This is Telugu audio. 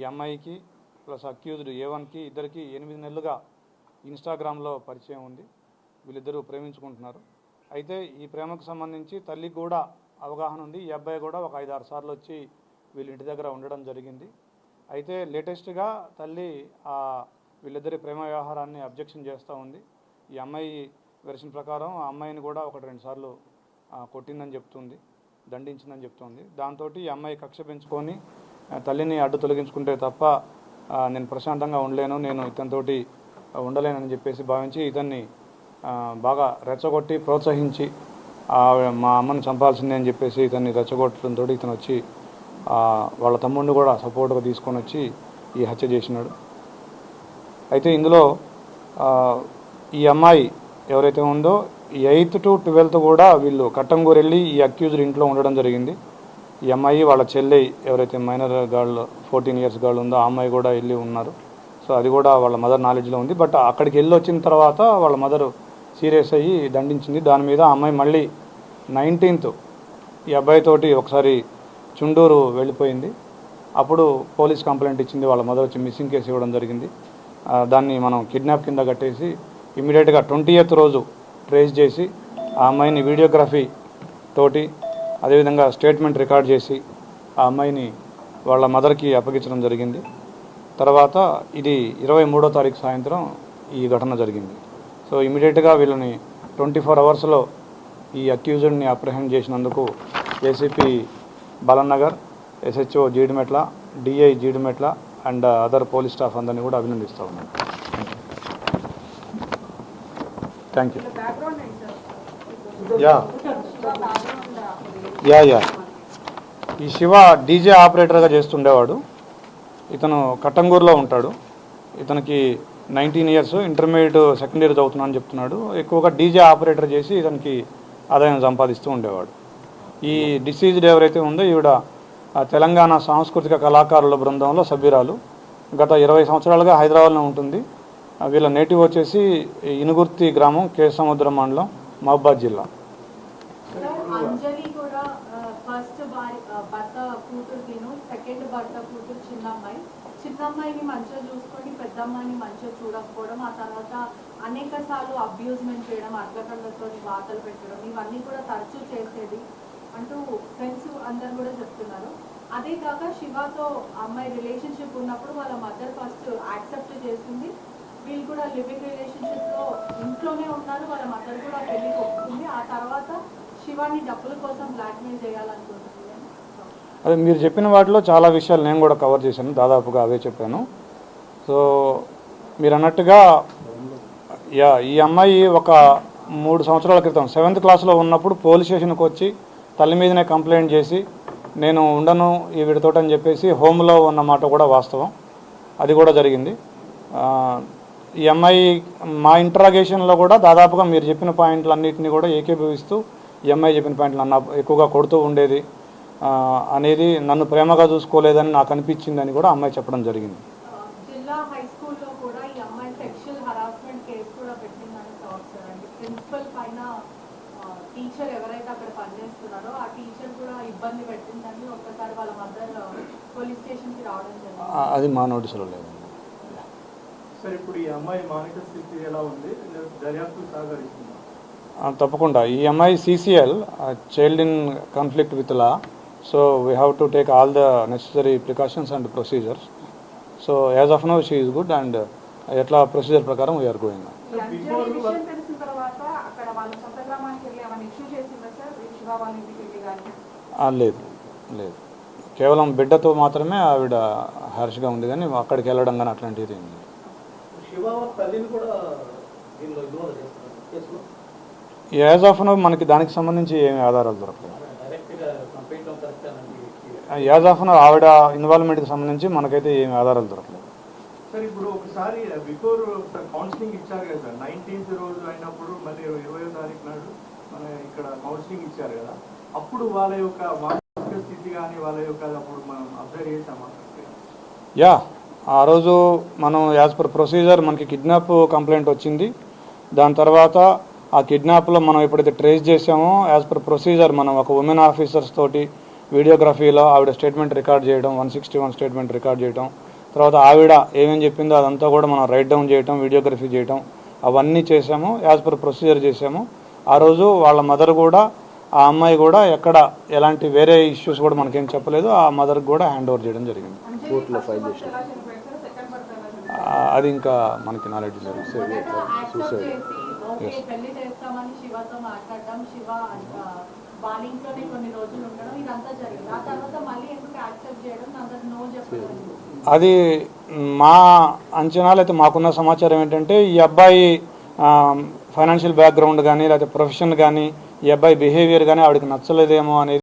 ఈ అమ్మాయికి ప్లస్ అక్యూజ్డ్ A1కి ఇద్దరికి 8 నెలలుగా ఇన్స్టాగ్రామ్లో పరిచయం ఉంది. వీళ్ళిద్దరూ ప్రేమించుకుంటున్నారు. అయితే ఈ ప్రేమకు సంబంధించి తల్లికి కూడా అవగాహన ఉంది. ఈ అబ్బాయి కూడా ఒక 5-6 సార్లు వచ్చి వీళ్ళ ఇంటి దగ్గర ఉండడం జరిగింది. అయితే లేటెస్ట్గా తల్లి వీళ్ళిద్దరి ప్రేమ వ్యవహారాన్ని అబ్జెక్షన్ చేస్తూ ఉంది. ఈ అమ్మాయి వెర్షన్ ప్రకారం ఆ అమ్మాయిని కూడా 1-2 సార్లు కొట్టిందని చెప్తుంది, దండించిందని చెప్తుంది. దాంతో ఈ అమ్మాయి కక్ష పెంచుకొని తల్లిని అడ్డు తొలగించుకుంటే తప్ప నేను ప్రశాంతంగా ఉండలేను, నేను ఇతనితోటి ఉండలేనని చెప్పేసి భావించి ఇతన్ని బాగా రెచ్చగొట్టి ప్రోత్సహించి మా అమ్మని చంపాల్సిందే అని చెప్పేసి ఇతన్ని రెచ్చగొట్టడంతో ఇతను వచ్చి వాళ్ళ తమ్ముడిని కూడా సపోర్ట్గా తీసుకొని వచ్చి ఈ హత్య చేసినాడు. అయితే ఇందులో ఈ అమ్మాయి ఎవరైతే ఉందో 8th to 12th కూడా వీళ్ళు కట్టంగూరు వెళ్ళి ఈ అక్యూజ్డ్ ఇంట్లో ఉండడం జరిగింది. ఈ అమ్మాయి వాళ్ళ చెల్లె ఎవరైతే మైనర్ గర్ల్ 14 years గర్ల్ ఉందో ఆ అమ్మాయి కూడా వెళ్ళి ఉన్నారు. సో అది కూడా వాళ్ళ మదర్ నాలెడ్జ్లో ఉంది. బట్ అక్కడికి వెళ్ళి వచ్చిన తర్వాత వాళ్ళ మదర్ సీరియస్ అయ్యి దండించింది. దాని మీద అమ్మాయి మళ్ళీ 19th ఈ అబ్బాయితోటి ఒకసారి చుండూరు వెళ్ళిపోయింది. అప్పుడు పోలీస్ కంప్లైంట్ ఇచ్చింది. వాళ్ళ మదర్ వచ్చి మిస్సింగ్ కేసు ఇవ్వడం జరిగింది. దాన్ని మనం కిడ్నాప్ కింద కట్టేసి ఇమీడియట్గా 20th రోజు ట్రేస్ చేసి ఆ అమ్మాయిని వీడియోగ్రఫీ తోటి అదేవిధంగా స్టేట్మెంట్ రికార్డ్ చేసి ఆ అమ్మాయిని వాళ్ళ మదర్కి అప్పగించడం జరిగింది. తర్వాత ఇది 23వ తారీఖు సాయంత్రం ఈ ఘటన జరిగింది. సో ఇమీడియట్గా వీళ్ళని 24 hours ఈ అక్యూజ్డ్ని అప్రహెండ్ చేసినందుకు ACP Balanagar, SHO Jeedimetla, DI Jeedimetla and other police staff అందరినీ కూడా అభినందిస్తూ ఉన్నాను. Thank you. యా ఈ శివ డీజే ఆపరేటర్గా చేస్తుండేవాడు. ఇతను కట్టంగూరులో ఉంటాడు. ఇతనికి 19 years, ఇంటర్మీడియట్ సెకండ్ ఇయర్ చదువుతున్నాను చెప్తున్నాడు. ఎక్కువగా డీజే ఆపరేటర్ చేసి ఇతనికి ఆదాయం సంపాదిస్తూ ఉండేవాడు. ఈ డిసీజ్డ్ ఎవరైతే ఉందో ఈవిడ తెలంగాణ సాంస్కృతిక కళాకారుల బృందంలో సభ్యురాలు. గత 20 సంవత్సరాలుగా హైదరాబాద్లో ఉంటుంది. వీళ్ళ నేటివ్ వచ్చేసి ఇనుగుర్తి గ్రామం, కేసముద్రం మండలం, మహబాద్ జిల్లా. అంజలి కూడా ఫస్ట్ భర్త కూతురు తిను, సెకండ్ భర్త కూతురు చిన్నమ్మాయిని మంచిగా చూసుకొని పెద్దమ్మాయిని మంచిగా చూడకపోవడం, ఆ తర్వాత అనేక సార్లు అబ్యూజ్మెంట్ చేయడం, అట్లకళ్ళతో వార్తలు పెట్టడం, ఇవన్నీ కూడా తరచూ చేసేది అంటూ ఫ్రెండ్స్ అందరు కూడా చెప్తున్నారు. అదే కాక శివతో అమ్మాయి రిలేషన్షిప్ ఉన్నప్పుడు వాళ్ళ మదర్ ఫస్ట్ యాక్సెప్ట్ చేస్తుంది. వీళ్ళు కూడా లివింగ్ రిలేషన్షిప్లో ఇంట్లోనే ఉన్నారు. వాళ్ళ మదర్ కూడా పెళ్లికి ఒప్పుకుంది. ఆ తర్వాత శివాని డబ్బుల కోసం బ్లాక్మెయిల్ చేయాలనుకుంటుంది. అదే మీరు చెప్పిన వాటిలో చాలా విషయాలు నేను కూడా కవర్ చేశాను, దాదాపుగా అవే చెప్పాను. సో మీరు అన్నట్టుగా ఈ అమ్మాయి ఒక 3 సంవత్సరాల క్రితం 7th క్లాస్లో ఉన్నప్పుడు పోలీస్ స్టేషన్కి వచ్చి తల్లి మీదనే కంప్లైంట్ చేసి నేను ఉండను ఈ వీడితోటి అని చెప్పేసి హోమ్లో ఉన్న మాట కూడా వాస్తవం. అది కూడా జరిగింది. ఈ అమ్మాయి మా ఇంట్రాగేషన్లో కూడా దాదాపుగా మీరు చెప్పిన పాయింట్లన్నింటినీ కూడా ఏకీభవిస్తూ ఈ అమ్మాయి చెప్పిన పాయింట్లు నన్ను ఎక్కువగా కొడుతూ ఉండేది అనేది, నన్ను ప్రేమగా చూసుకోలేదని నాకు అనిపించిందని కూడా అమ్మాయి చెప్పడం జరిగింది. జిల్లా హై స్కూల్లో కూడా ఈ అమ్మాయి సెక్షువల్ హరాస్మెంట్ కేసు కూడా పెట్టిందని చూస్తారండి. ప్రిన్సిపల్ పైన టీచర్ ఎవరైతే అక్కడ పనిచేస్తున్నారో ఆ టీచర్ కూడా ఇబ్బంది పెట్టిందని ఒక్కసారి వాళ్ళ మదర్ పోలీస్ స్టేషన్కి రావడం జరిగింది. అది మా నోటీసులో లేదు. సార్, ఇప్పుడు ఈ అమ్మాయి మానసిక స్థితి ఎలా ఉంది? దర్యాప్తు సహకరిస్తుందా? తప్పకుండా. ఈ అమ్మాయి CCL, child in conflict with law. So we have to take all the necessary precautions and procedures. So as of now she is good and ఎట్లా ప్రొసీజర్ ప్రకారం వీఆర్ గోయింగ్. లేదు లేదు, కేవలం బిడ్డతో మాత్రమే ఆవిడ హార్ష్గా ఉంది, కానీ అక్కడికి వెళ్ళడం కానీ అట్లాంటిది ఏమి లేదు. యాజ్ ఆఫ్ నౌ మనకి దానికి సంబంధించి ఏమి ఆధారాలు దొరకలేదు. యాజ్ ఆఫ్ నౌ ఆవిడ ఇన్వాల్వ్మెంట్కి సంబంధించి మనకైతే ఏమి ఆధారాలు దొరకలేదు. సార్, ఇప్పుడు ఒకసారి బిఫోర్ కౌన్సిలింగ్ ఇచ్చారు కదా సార్, 19th రోజు అయినప్పుడు మళ్ళీ 20వ తారీఖు నాడు మన ఇక్కడ కౌన్సిలింగ్ ఇచ్చారు కదా, అప్పుడు వాళ్ళ యొక్క మానసిక స్థితి కానీ వాళ్ళ యొక్క అప్పుడు మనం అబ్జర్వ్ చేసామా? యా, ఆ రోజు మనం యాజ్ పర్ ప్రొసీజర్ మనకి కిడ్నాప్ కంప్లైంట్ వచ్చింది. దాని తర్వాత ఆ కిడ్నాప్లో మనం ఎప్పుడైతే ట్రేస్ చేసామో యాజ్ పర్ ప్రొసీజర్ మనం ఒక ఉమెన్ ఆఫీసర్స్ తోటి వీడియోగ్రఫీలో ఆవిడ స్టేట్మెంట్ రికార్డ్ చేయడం, 161 స్టేట్మెంట్ రికార్డ్ చేయడం, తర్వాత ఆవిడ ఏమేమి చెప్పిందో అదంతా కూడా మనం రైట్ డౌన్ చేయటం, వీడియోగ్రఫీ చేయటం అవన్నీ చేసాము. యాజ్ పర్ ప్రొసీజర్ చేసాము. ఆ రోజు వాళ్ళ మదర్ కూడా, ఆ అమ్మాయి కూడా ఎక్కడ ఎలాంటి వేరే ఇష్యూస్ కూడా మనకేం చెప్పలేదు. ఆ మదర్కి కూడా హ్యాండ్ ఓవర్ చేయడం జరిగింది. కోర్టులో ఫైల్ చేశారు. అది ఇంకా మనకి నాలెడ్జ్ లేదు. ఓకే పెళ్లి చేస్తామని శివతో మాట్లాడడం, శివ వాళ్ళ ఇంట్లోనే కొన్ని రోజులు ఉండడం, ఇదంతా జరిగింది. ఆ తర్వాత మళ్ళీ ఎందుకు యాక్సెప్ట్ చేయడం, అందరు నో చెప్పడం? అది మా అంచనాలు అయితే మాకున్న సమాచారం ఏంటంటే ఈ అబ్బాయి ఫైనాన్షియల్ బ్యాక్గ్రౌండ్ కానీ లేకపోతే ప్రొఫెషన్ కానీ ఈ అబ్బాయి బిహేవియర్ కానీ ఆవిడకి నచ్చలేదేమో అనేది